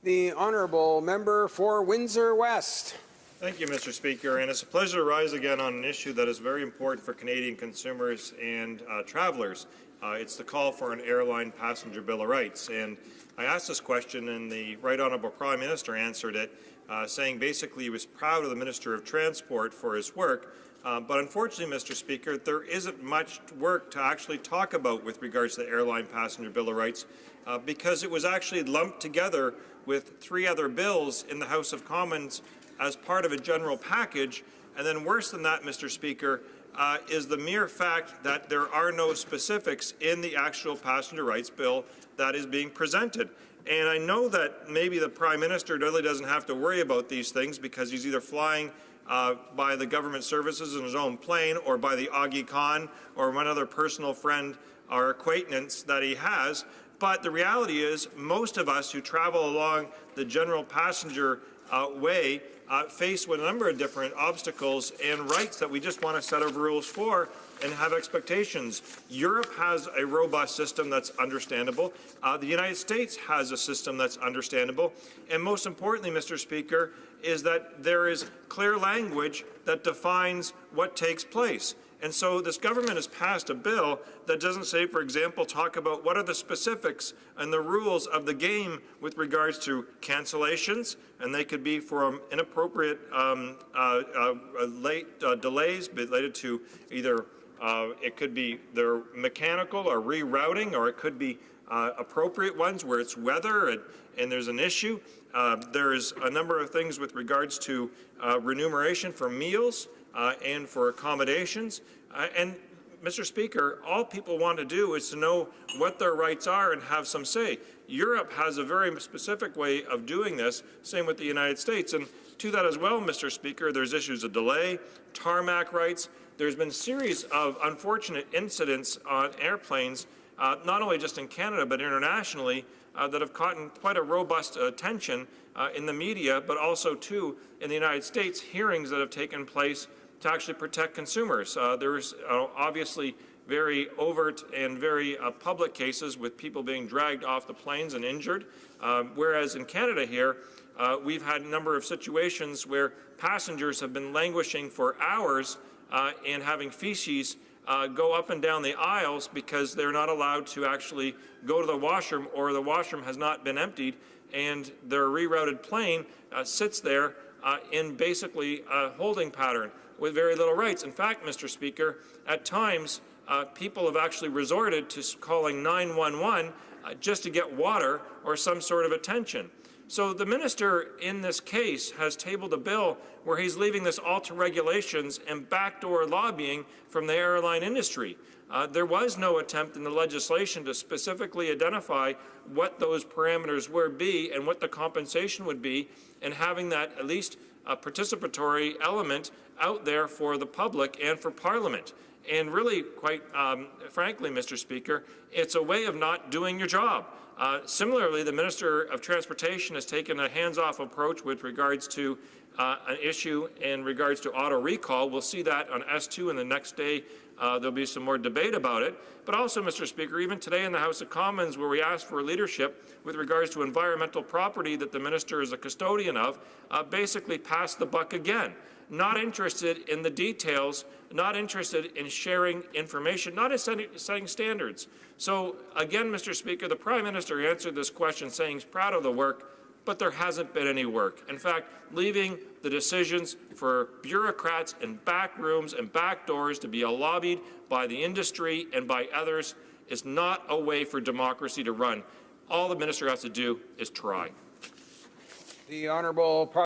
The honourable member for Windsor West. Thank you, Mr. Speaker, and it's a pleasure to rise again on an issue that is very important for Canadian consumers and travellers. It's the call for an airline passenger bill of rights. And I asked this question, and the Right Honourable Prime Minister answered it, saying basically he was proud of the Minister of Transport for his work. But unfortunately, Mr. Speaker, there isn't much work to actually talk about with regards to the airline passenger bill of rights, because it was actually lumped together with 3 other bills in the House of Commons as part of a general package. And then worse than that, Mr. Speaker, is the mere fact that there are no specifics in the actual passenger rights bill that is being presented. And I know that maybe the Prime Minister really doesn't have to worry about these things because he's either flying by the government services in his own plane or by the Augie Khan or one other personal friend or acquaintance that he has. But the reality is most of us who travel along the general passenger way faced with a number of different obstacles and rights that we just want to set of rules for and have expectations. Europe has a robust system that's understandable. The United States has a system that's understandable. And most importantly, Mr. Speaker, is that there is clear language that defines what takes place. And so this government has passed a bill that doesn't say, for example, talk about what are the specifics and the rules of the game with regards to cancellations, and they could be from inappropriate late delays related to either it could be their mechanical or rerouting, or it could be appropriate ones where it's weather and there's an issue. There's a number of things with regards to remuneration for meals and for accommodations. And, Mr. Speaker, all people want to do is to know what their rights are and have some say. Europe has a very specific way of doing this, same with the United States. And to that as well, Mr. Speaker, there's issues of delay, tarmac rights. There's been a series of unfortunate incidents on airplanes, not only just in Canada but internationally, that have caught quite a robust attention in the media, but also, too, in the United States, hearings that have taken place to actually protect consumers. There's obviously very overt and very public cases with people being dragged off the planes and injured, whereas in Canada here, we've had a number of situations where passengers have been languishing for hours and having feces go up and down the aisles because they're not allowed to actually go to the washroom, or the washroom has not been emptied, and their rerouted plane sits there in basically a holding pattern with very little rights. In fact, Mr. Speaker, at times people have actually resorted to calling 911 just to get water or some sort of attention. So the minister in this case has tabled a bill where he's leaving this all to regulations and backdoor lobbying from the airline industry. There was no attempt in the legislation to specifically identify what those parameters would be and what the compensation would be, and having that at least a participatory element out there for the public and for Parliament. And really, quite frankly, Mr. Speaker, it's a way of not doing your job. Similarly, the Minister of Transportation has taken a hands-off approach with regards to an issue in regards to auto recall. We'll see that on S2, and the next day there'll be some more debate about it. But also, Mr. Speaker, even today in the House of Commons, where we asked for leadership with regards to environmental property that the minister is a custodian of, basically passed the buck again. Not interested in the details, not interested in sharing information, not in setting standards. So again, Mr. Speaker, the Prime Minister answered this question saying he's proud of the work, but there hasn't been any work. In fact, leaving the decisions for bureaucrats in back rooms and back doors to be lobbied by the industry and by others is not a way for democracy to run. All the minister has to do is try. The honourable